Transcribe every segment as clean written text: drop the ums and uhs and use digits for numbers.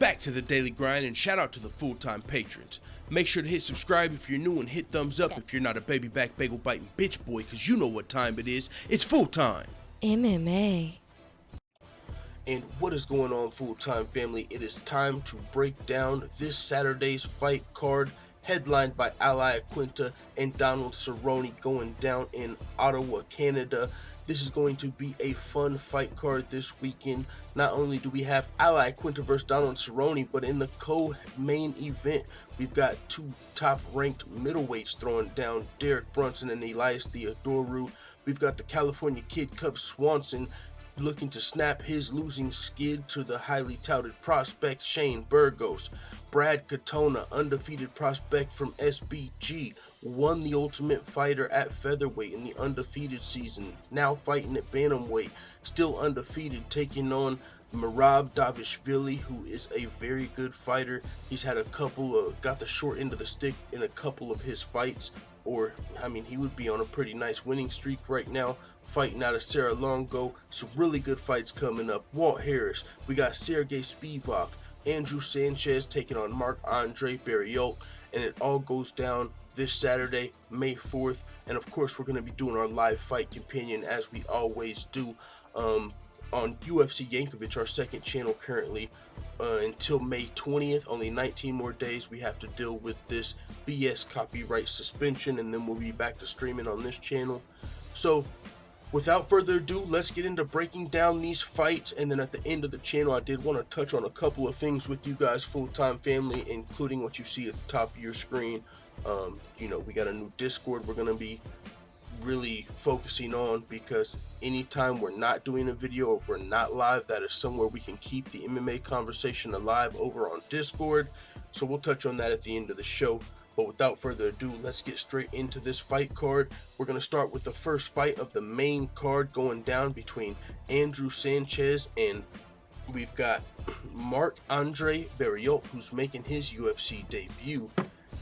Back to the daily grind, and shout out to the full-time patrons. Make sure to hit subscribe if you're new and hit thumbs up if you're not a baby back bagel biting bitch boy, cause you know what time it is. It's full time. MMA. And what is going on, full-time family? It is time to break down this Saturday's fight card, headlined by Iaquinta and Donald Cerrone, going down in Ottowa, Canada. This is going to be a fun fight card this weekend. Not only do we have Iaquinta versus Donald Cerrone, but in the co-main event, we've got two top-ranked middleweights throwing down, Derek Brunson and Elias Theodorou. We've got the California Kid Cub Swanson looking to snap his losing skid to the highly touted prospect Shane Burgos. Brad Katona, undefeated prospect from SBG, won the Ultimate Fighter at featherweight in the undefeated season, now fighting at bantamweight, still undefeated, taking on Merabh Davishvili, who is a very good fighter. He's had a couple of, got the short end of the stick in a couple of his fights, or, I mean, he would be on a pretty nice winning streak right now, fighting out of Cerrone. Some really good fights coming up. Walt Harris, we got Sergey Spivak, Andrew Sanchez taking on Andrade, and it all goes down this Saturday, May 4th. And of course, we're going to be doing our live fight companion as we always do on UFC Yankovic, our second channel currently, until May 20th. Only 19 more days we have to deal with this BS copyright suspension, and then we'll be back to streaming on this channel. So without further ado, let's get into breaking down these fights, and then at the end of the channel, I did want to touch on a couple of things with you guys, full-time family, including what you see at the top of your screen. You know, we got a new Discord we're going to be really focusing on, because anytime we're not doing a video or we're not live, that is somewhere we can keep the MMA conversation alive over on Discord. So we'll touch on that at the end of the show. But without further ado, let's get straight into this fight card. We're going to start with the first fight of the main card going down between Andrew Sanchez and we've got Marc-Andre Barriault, who's making his UFC debut.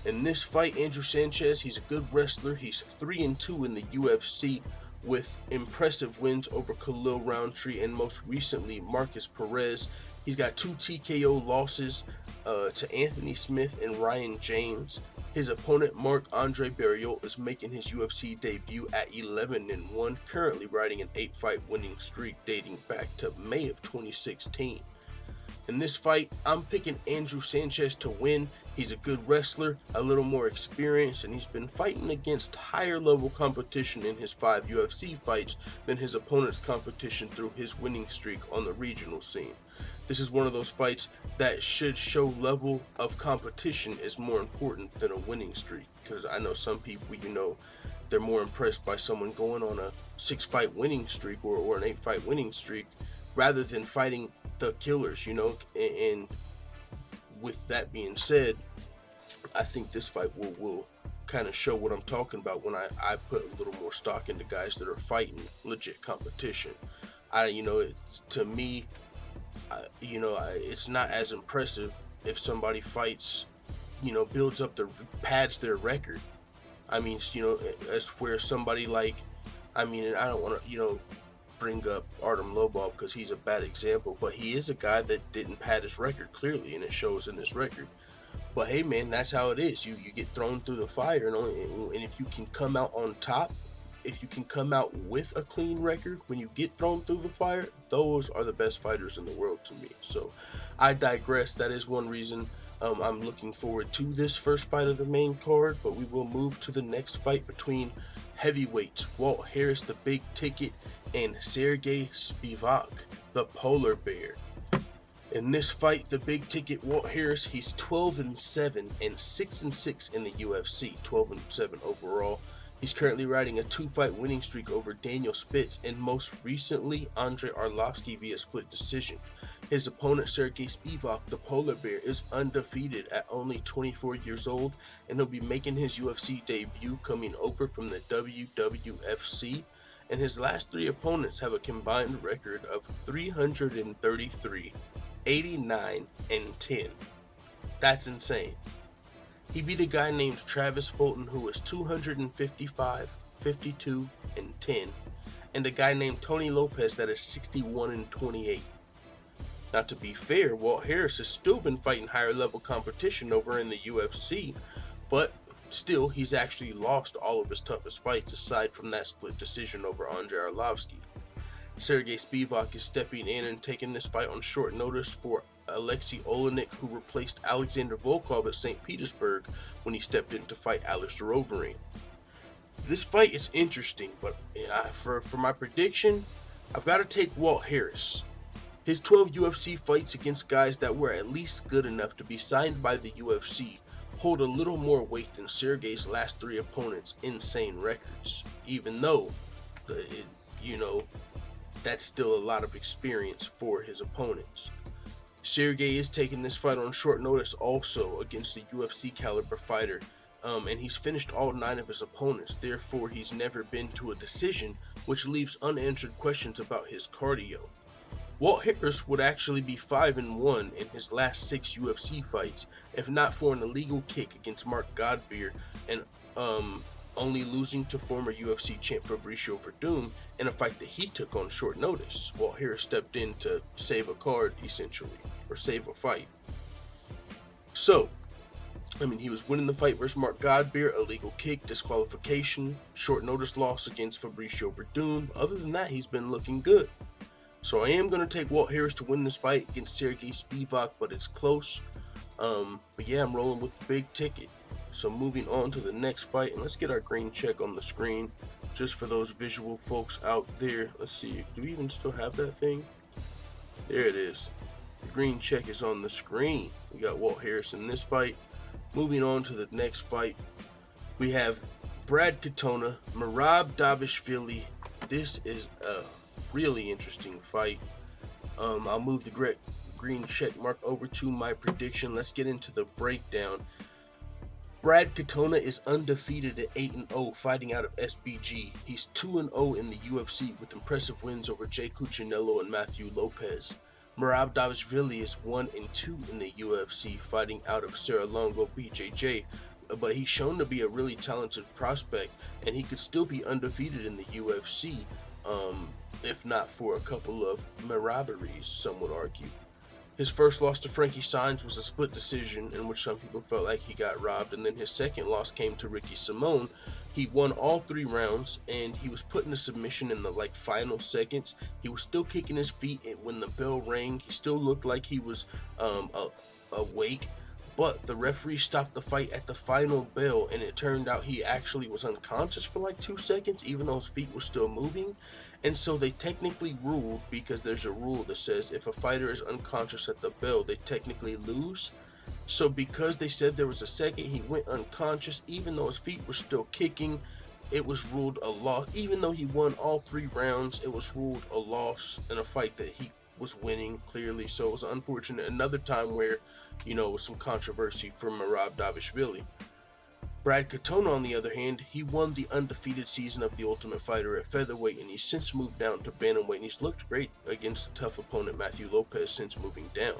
In this fight, Andrew Sanchez, he's a good wrestler. He's 3-2 in the UFC with impressive wins over Khalil Roundtree and most recently Marcus Perez. He's got 2 TKO losses to Anthony Smith and Ryan James. His opponent, Marc-Andre Barriault, is making his UFC debut at 11-1, currently riding an 8-fight winning streak dating back to May of 2016. In this fight, I'm picking Andrew Sanchez to win. He's a good wrestler, a little more experienced, and he's been fighting against higher level competition in his 5 UFC fights than his opponent's competition through his winning streak on the regional scene. This is one of those fights that should show level of competition is more important than a winning streak, because I know some people, you know, they're more impressed by someone going on a 6-fight winning streak or an 8-fight winning streak rather than fighting the killers, you know. And with that being said, I think this fight will kind of show what I'm talking about when I put a little more stock into guys that are fighting legit competition. To me, it's not as impressive if somebody fights, builds up pads their record. I mean, as where somebody like, and I don't want to, bring up Artem Lobov because he's a bad example, but he is a guy that didn't pad his record clearly, and it shows in his record. But hey, man, that's how it is. You get thrown through the fire, and if you can come out on top, if you can come out with a clean record when you get thrown through the fire, those are the best fighters in the world to me. So I digress. That is one reason I'm looking forward to this first fight of the main card, but we will move to the next fight between heavyweights Walt Harris, the big ticket, and Sergey Spivak, the polar bear. In this fight, the big ticket Walt Harris, he's 12-7 and 6-6 in the UFC, 12-7 overall. He's currently riding a 2-fight winning streak over Daniel Spitz and most recently Andrei Arlovsky via split decision. His opponent Sergey Spivak, the polar bear, is undefeated at only 24 years old, and he'll be making his UFC debut coming over from the WWFC. And his last 3 opponents have a combined record of 333, 89, and 10. That's insane. He beat a guy named Travis Fulton who was 255, 52, and 10, and a guy named Tony Lopez that is 61 and 28. Now, to be fair, Walt Harris has still been fighting higher level competition over in the UFC, but still, he's actually lost all of his toughest fights aside from that split decision over Andrei Arlovsky. Sergey Spivak is stepping in and taking this fight on short notice for Alexei Olenek, who replaced Alexander Volkov at St. Petersburg when he stepped in to fight Alistair Overeem. This fight is interesting, but for my prediction, I've got to take Walt Harris. His 12 UFC fights against guys that were at least good enough to be signed by the UFC hold a little more weight than Sergey's last 3 opponents' insane records, even though, that's still a lot of experience for his opponents. Sergey is taking this fight on short notice also against a UFC caliber fighter, and he's finished all 9 of his opponents, therefore he's never been to a decision, which leaves unanswered questions about his cardio. Walt Harris would actually be 5-1 in his last 6 UFC fights if not for an illegal kick against Mark Godbeer and only losing to former UFC champ Fabricio Verdum in a fight that he took on short notice. Walt Harris stepped in to save a card, essentially, or save a fight. So, he was winning the fight versus Mark Godbeer, illegal kick, disqualification, short notice loss against Fabricio Verdum. Other than that, he's been looking good. So I am going to take Walt Harris to win this fight against Sergey Spivak, but it's close. But yeah, I'm rolling with the big ticket. So moving on to the next fight, and let's get our green check on the screen, just for those visual folks out there. Let's see, do we even still have that thing? There it is. The green check is on the screen. We got Walt Harris in this fight. Moving on to the next fight, we have Brad Katona, Merabh Davishvili. This is a really interesting fight. I'll move the green check mark over to my prediction. Let's get into the breakdown. Brad Katona is undefeated at 8-0, fighting out of SBG. He's 2-0 in the UFC with impressive wins over Jay Cuccinello and Matthew Lopez. Merabh Davishvili is 1-2 in the UFC, fighting out of Cerrone BJJ, but he's shown to be a really talented prospect, and he could still be undefeated in the UFC, if not for a couple of Merabheries, some would argue. His first loss to Frankie Saenz was a split decision in which some people felt like he got robbed, and then his second loss came to Ricky Simon. He won all 3 rounds, and he was put in a submission in the final seconds. He was still kicking his feet when the bell rang. He still looked like he was awake, but the referee stopped the fight at the final bell, and it turned out he actually was unconscious for 2 seconds, even though his feet were still moving. And so they technically ruled, because there's a rule that says if a fighter is unconscious at the bell, they technically lose. So because they said there was a second he went unconscious, even though his feet were still kicking, it was ruled a loss. Even though he won all 3 rounds, it was ruled a loss in a fight that he was winning clearly. So it was unfortunate. Another time where, it was some controversy for Merabh Davishvili. Brad Katona, on the other hand, he won the undefeated season of The Ultimate Fighter at featherweight, and he's since moved down to bantamweight, and he's looked great against a tough opponent, Matthew Lopez, since moving down.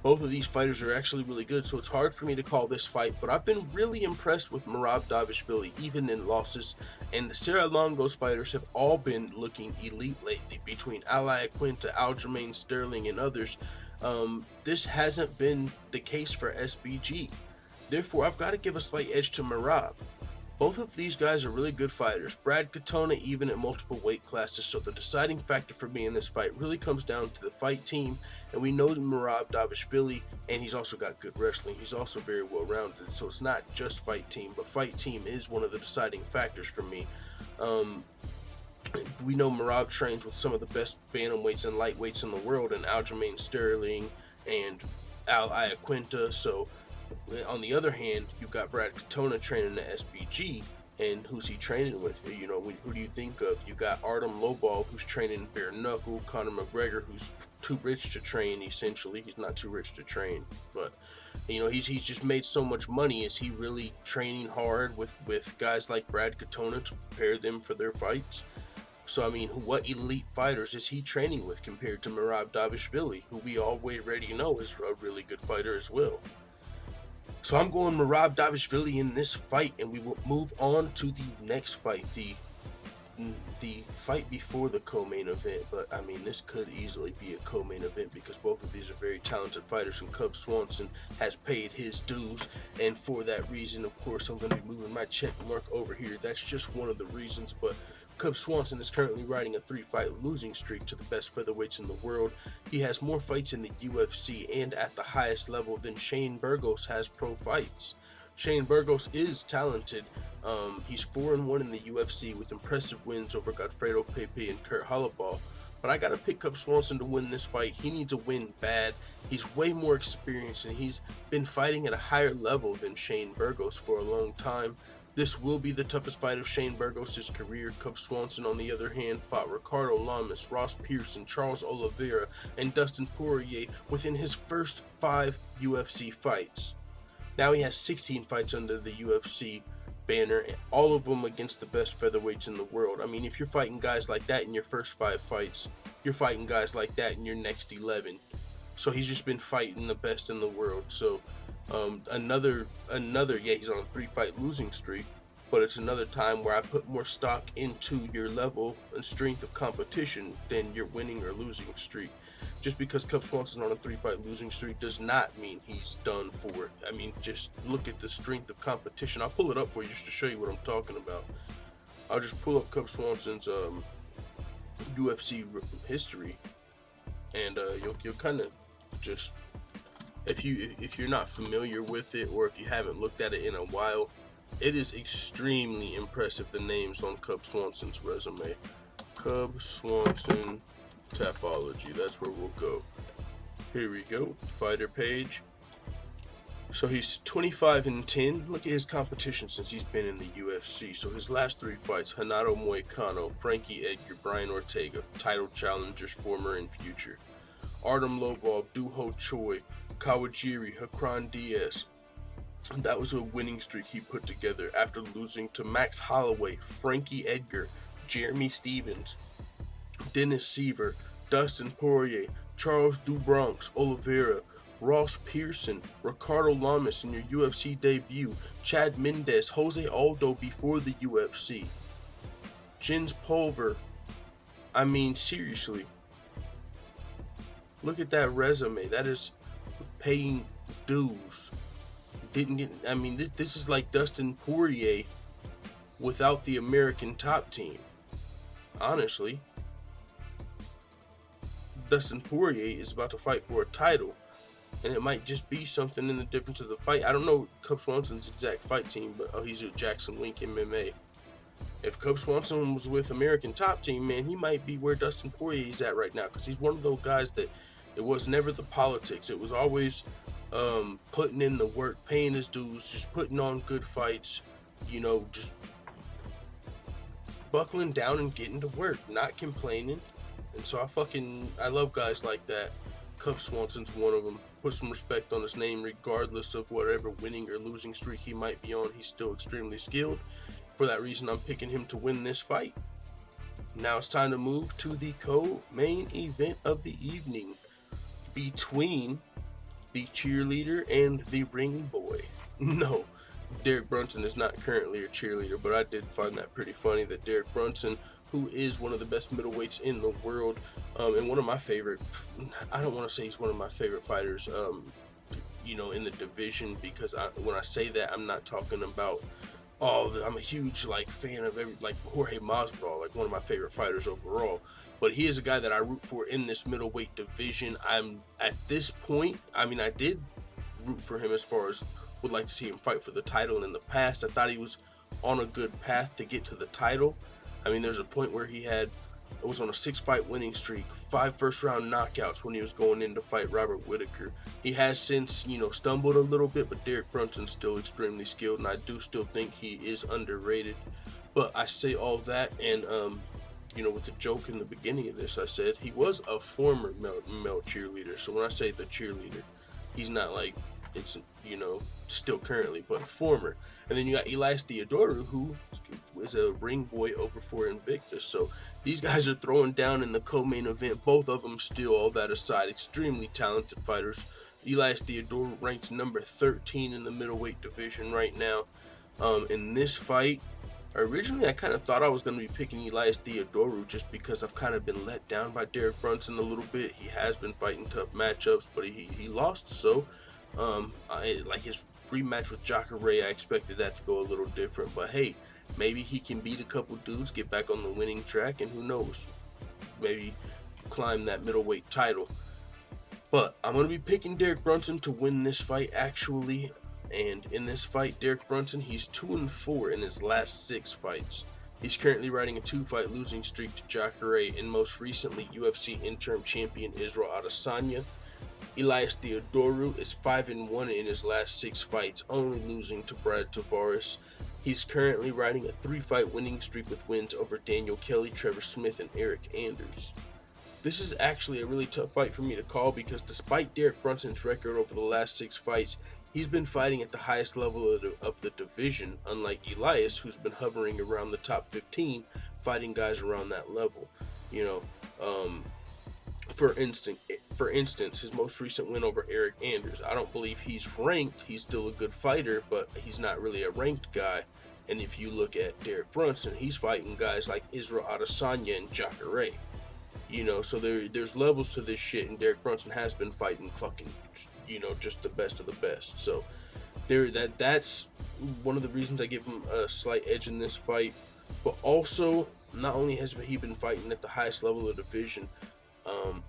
Both of these fighters are actually really good, so it's hard for me to call this fight, but I've been really impressed with Merabh Davishvili, even in losses, and Sarah Longo's fighters have all been looking elite lately. Between Iaquinta, Aljamain Sterling, and others, this hasn't been the case for SBG. Therefore, I've got to give a slight edge to Merabh. Both of these guys are really good fighters. Brad Katona even at multiple weight classes, so the deciding factor for me in this fight really comes down to the fight team, and we know Merabh Davishvili, and he's also got good wrestling. He's also very well-rounded, so it's not just fight team, but fight team is one of the deciding factors for me. We know Merabh trains with some of the best bantamweights and lightweights in the world, and Aljamain Sterling and Iaquinta, so on the other hand, you've got Brad Katona training at SBG, and who's he training with? Who do you think of? You got Artem Lobov, who's training bare knuckle, Conor McGregor, who's too rich to train, essentially. He's not too rich to train, but he's just made so much money. Is he really training hard with guys like Brad Katona to prepare them for their fights? So, what elite fighters is he training with compared to Merabh Davishvili, who we already know is a really good fighter as well? So I'm going Merabh Davishvili in this fight, and we will move on to the next fight, the the fight before the co-main event, but I mean, this could easily be a co-main event because both of these are very talented fighters, and Cub Swanson has paid his dues, and for that reason, of course, I'm going to be moving my check mark over here. That's just one of the reasons, but Cub Swanson is currently riding a 3-fight losing streak to the best featherweights in the world. He has more fights in the UFC and at the highest level than Shane Burgos has pro fights. Shane Burgos is talented. He's 4-1 in the UFC with impressive wins over Godfredo Pepe and Kurt Holloway. But I gotta pick up Swanson to win this fight. He needs a win bad. He's way more experienced and he's been fighting at a higher level than Shane Burgos for a long time. This will be the toughest fight of Shane Burgos' career. Cub Swanson, on the other hand, fought Ricardo Lamas, Ross Pearson, Charles Oliveira, and Dustin Poirier within his first 5 UFC fights. Now he has 16 fights under the UFC banner, all of them against the best featherweights in the world. I mean, if you're fighting guys like that in your first 5 fights, you're fighting guys like that in your next 11. So he's just been fighting the best in the world. So another yeah, he's on a 3-fight losing streak, but it's another time where I put more stock into your level and strength of competition than your winning or losing streak. Just because Cub Swanson's on a 3-fight losing streak does not mean he's done for it. I mean, just look at the strength of competition. I'll pull it up for you just to show you what I'm talking about. I'll just pull up Cub Swanson's UFC history, and you'll kind of just, if you're not familiar with it or if you haven't looked at it in a while, it is extremely impressive, the names on Cub Swanson's resume. Cub Swanson Tapology, that's where we'll go. Here we go, fighter page. So he's 25-10. Look at his competition since he's been in the UFC. So his last 3 fights: Renato Moicano, Frankie Edgar, Brian Ortega, title challengers former and future. Artem Lobov, Duho Choi, Kawajiri, Hakran Diaz. That was a winning streak he put together after losing to Max Holloway, Frankie Edgar, Jeremy Stevens, Dennis Seaver, Dustin Poirier, Charles Dubronx Oliveira, Ross Pearson, Ricardo Lamas in your UFC debut, Chad Mendes, Jose Aldo before the UFC, Jens Pulver. I mean, seriously, look at that resume. That is paying dues. I mean, this is like Dustin Poirier without the American top team. Honestly, Dustin Poirier is about to fight for a title, and it might just be something in the difference of the fight. I don't know Cub Swanson's exact fight team, but he's at Jackson Link MMA. If Cub Swanson was with American top team, man, he might be where Dustin Poirier is at right now, because he's one of those guys that it was never the politics. It was always putting in the work, paying his dues, just putting on good fights, you know, just buckling down and getting to work, not complaining. And so I love guys like that. Cub Swanson's one of them. Put some respect on his name, regardless of whatever winning or losing streak he might be on. He's still extremely skilled. For that reason, I'm picking him to win this fight. Now it's time to move to the co-main event of the evening between the cheerleader and the ring boy. No, Derek Brunson is not currently a cheerleader, but I did find that pretty funny that Derek Brunson, who is one of the best middleweights in the world, and one of my favorite, I don't want to say he's one of my favorite fighters, you know, in the division, because when I say that, I'm not talking about, I'm a huge fan of Jorge Masvidal, like one of my favorite fighters overall. But he is a guy that I root for in this middleweight division. I'm at this point, I mean, I did root for him as far as would like to see him fight for the title, and in the past I thought he was on a good path to get to the title. I mean, there's a point where it was on a 6-fight winning streak, 5 first-round knockouts when he was going in to fight Robert Whittaker. He has since, stumbled a little bit, but Derek Brunson's still extremely skilled, and I do still think he is underrated. But I say all that, and, with the joke in the beginning of this, I said he was a former male cheerleader. So when I say the cheerleader, he's not still currently, but a former. And then you got Elias Theodorou, who is a ring boy over for Invictus. So these guys are throwing down in the co-main event. Both of them still, all that aside, extremely talented fighters. Elias Theodorou ranked number 13 in the middleweight division right now. In this fight, Originally, I kind of thought I was going to be picking Elias Theodorou just because I've kind of been let down by Derek Brunson a little bit. He has been fighting tough matchups, but he lost. So, like his rematch with Jacare, I expected that to go a little different. But hey, maybe he can beat a couple dudes, get back on the winning track, and who knows, maybe climb that middleweight title. But I'm going to be picking Derek Brunson to win this fight, actually. And in this fight, Derek Brunson, he's 2-4 in his last 6 fights. He's currently riding a 2-fight losing streak to Jacare, and most recently, UFC interim champion Israel Adesanya. Elias Theodorou is 5-1 in his last 6 fights, only losing to Brad Tavares. He's currently riding a 3-fight winning streak with wins over Daniel Kelly, Trevor Smith, and Eric Anders. This is actually a really tough fight for me to call because despite Derek Brunson's record over the last 6 fights, he's been fighting at the highest level of the division, unlike Elias, who's been hovering around the top 15, fighting guys around that level. For instance, his most recent win over Eric Anders, I don't believe he's ranked. He's still a good fighter, but he's not really a ranked guy. And if you look at Derek Brunson, he's fighting guys like Israel Adesanya and Jacare. So there's levels to this shit, and Derek Brunson has been fighting fucking, just the best of the best. So that's one of the reasons I give him a slight edge in this fight. But also, not only has he been fighting at the highest level of the division,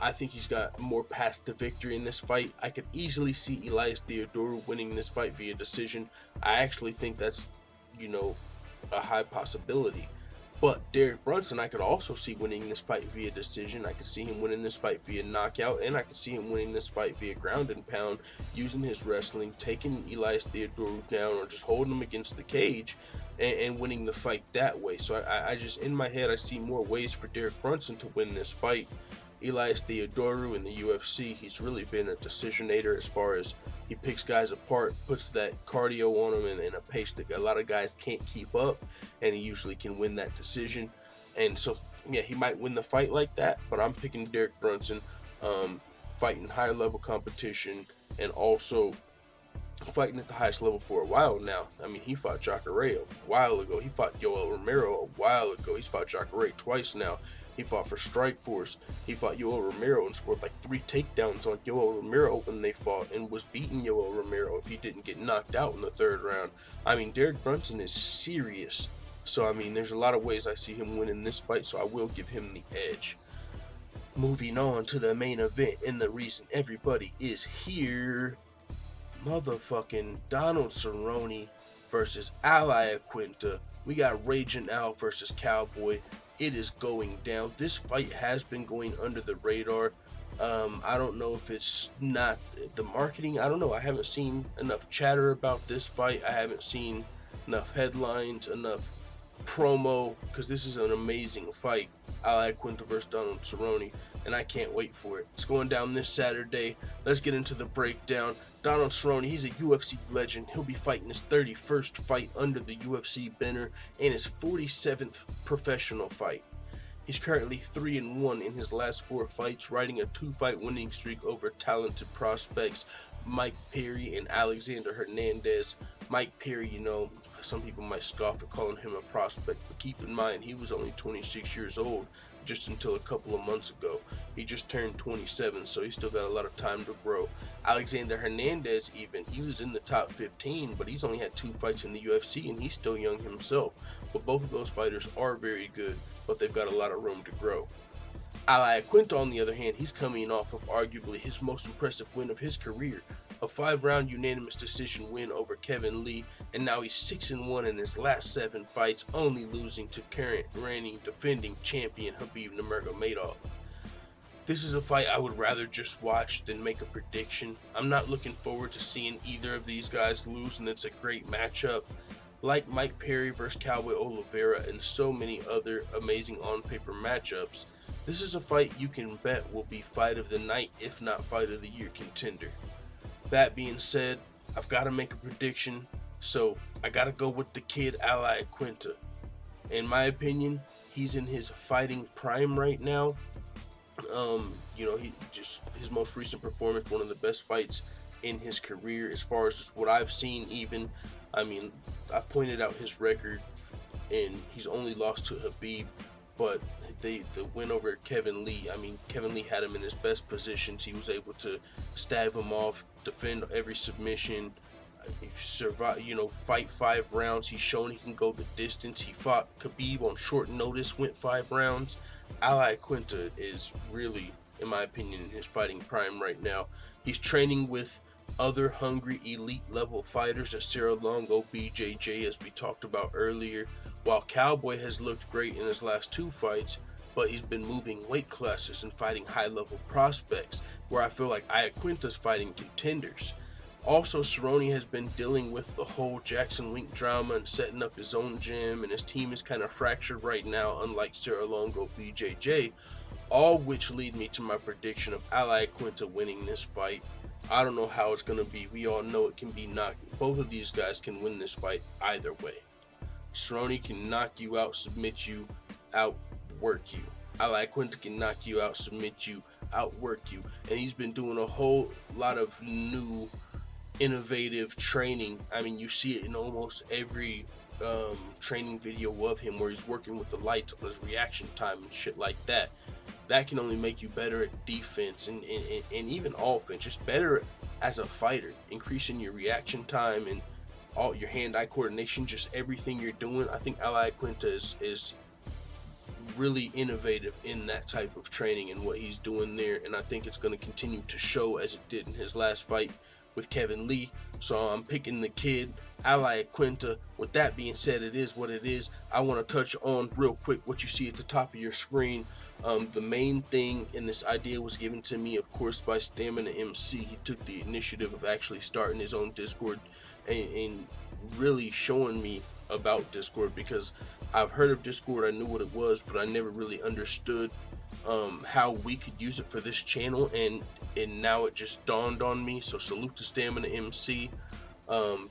I think he's got more paths to victory in this fight. I could easily see Elias Theodorou winning this fight via decision. I actually think that's, a high possibility. But Derek Brunson, I could also see winning this fight via decision. I could see him winning this fight via knockout, and I could see him winning this fight via ground and pound, using his wrestling, taking Elias Theodorou down, or just holding him against the cage and winning the fight that way. So I just, in my head, I see more ways for Derek Brunson to win this fight. Elias Theodorou in the UFC, he's really been a decisionator as far as he picks guys apart, puts that cardio on them in a pace that a lot of guys can't keep up, and he usually can win that decision. And so, yeah, he might win the fight like that, but I'm picking Derek Brunson, fighting higher level competition, and also fighting at the highest level for a while now. I mean, he fought Jacare a while ago. He fought Yoel Romero a while ago. He's fought Jacare twice now. He fought for Strikeforce. He fought Yoel Romero and scored like 3 takedowns on Yoel Romero when they fought, and was beating Yoel Romero if he didn't get knocked out in the 3rd round. I mean, Derek Brunson is serious. So, I mean, there's a lot of ways I see him winning this fight, so I will give him the edge. Moving on to the main event, and the reason everybody is here. Motherfucking Donald Cerrone versus Iaquinta. We got Raging Al versus Cowboy. It is going down. This fight has been going under the radar. I don't know if it's not the marketing. I don't know. I haven't seen enough chatter about this fight. I haven't seen enough headlines, enough promo, because this is an amazing fight. Iaquinta versus Donald Cerrone, and I can't wait for it. It's going down this Saturday. Let's get into the breakdown. Donald Cerrone, he's a UFC legend. He'll be fighting his 31st fight under the UFC banner and his 47th professional fight. He's currently 3-1 in his last 4 fights, riding a 2-fight winning streak over talented prospects Mike Perry and Alexander Hernandez. Mike Perry, some people might scoff at calling him a prospect, but keep in mind he was only 26 years old just until a couple of months ago. He just turned 27, so he's still got a lot of time to grow. Alexander Hernandez, he was in the top 15, but he's only had 2 fights in the UFC, and he's still young himself. But both of those fighters are very good, but they've got a lot of room to grow. Iaquinta, on the other hand, he's coming off of arguably his most impressive win of his career, a 5-round unanimous decision win over Kevin Lee, and now he's 6-1 in his last 7 fights, only losing to current reigning defending champion Khabib Nurmagomedov. This is a fight I would rather just watch than make a prediction. I'm not looking forward to seeing either of these guys lose, and it's a great matchup. Like Mike Perry versus Cowboy Oliveira and so many other amazing on-paper matchups, this is a fight you can bet will be fight of the night, if not fight of the year contender. That being said, I've got to make a prediction, so I got to go with the kid Iaquinta. In my opinion, he's in his fighting prime right now. His most recent performance, one of the best fights in his career as far as just what I've seen even. I mean, I pointed out his record and he's only lost to Khabib. But the win over Kevin Lee, I mean, Kevin Lee had him in his best positions. He was able to stab him off, defend every submission, survive, fight 5 rounds. He's shown he can go the distance. He fought Khabib on short notice, went 5 rounds. Iaquinta is really, in my opinion, in his fighting prime right now. He's training with other hungry elite level fighters at Cerrone, BJJ, as we talked about earlier. While Cowboy has looked great in his last 2 fights, but he's been moving weight classes and fighting high-level prospects, where I feel like Iaquinta's fighting contenders. Also, Cerrone has been dealing with the whole Jackson Wink drama and setting up his own gym, and his team is kind of fractured right now, unlike Cerrone, BJJ, all which lead me to my prediction of Iaquinta winning this fight. I don't know how it's going to be. We all know it can be knocked. Both of these guys can win this fight either way. Cerrone can knock you out, submit you, outwork you. Iaquinta can knock you out, submit you, outwork you. And he's been doing a whole lot of new, innovative training. I mean, you see it in almost every training video of him, where he's working with the lights on his reaction time and shit like that. That can only make you better at defense and even offense, just better as a fighter, increasing your reaction time and all your hand-eye coordination, just everything you're doing. I think Iaquinta is really innovative in that type of training and what he's doing there, and I think it's going to continue to show as it did in his last fight with Kevin Lee. So I'm picking the kid, Iaquinta. With that being said, it is what it is. I want to touch on real quick what you see at the top of your screen. The main thing in this idea was given to me, of course, by Stamina MC. He took the initiative of actually starting his own Discord and really showing me about Discord, because I've heard of Discord, I knew what it was, but I never really understood how we could use it for this channel, and now it just dawned on me. So salute to Stamina MC.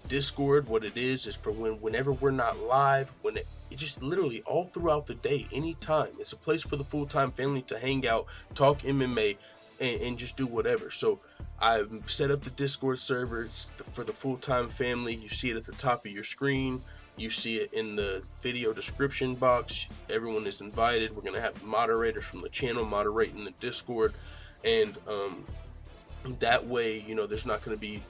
Discord, what it is for whenever we're not live, when it just literally all throughout the day, anytime. It's a place for the full-time family to hang out, talk MMA, and just do whatever. So I've set up the Discord server. It's for the full-time family. You see it at the top of your screen. You see it in the video description box. Everyone is invited. We're gonna have moderators from the channel moderating the Discord, and that way, there's not gonna be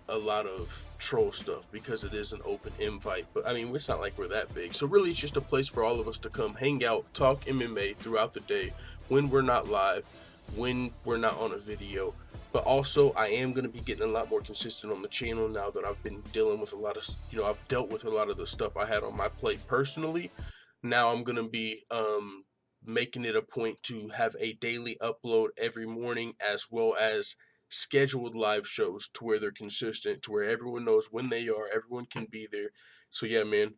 a lot of troll stuff, because it is an open invite. But I mean, it's not like we're that big, so really it's just a place for all of us to come hang out, talk MMA throughout the day, when we're not live, when we're not on a video. But also, I am going to be getting a lot more consistent on the channel now that I've been dealing with a lot of, I've dealt with a lot of the stuff I had on my plate personally. Now I'm going to be making it a point to have a daily upload every morning, as well as scheduled live shows, to where they're consistent, to where everyone knows when they are, everyone can be there. So yeah, man,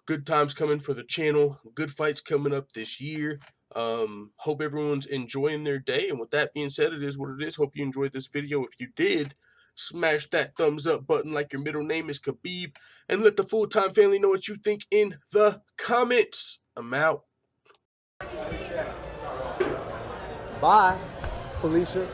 good times coming for the channel, good fights coming up this year. Hope everyone's enjoying their day, and with that being said, it is what it is. Hope you enjoyed this video. If you did, smash that thumbs up button like your middle name is Khabib, and let the full-time family know what you think in the comments. I'm out. Bye, Felicia.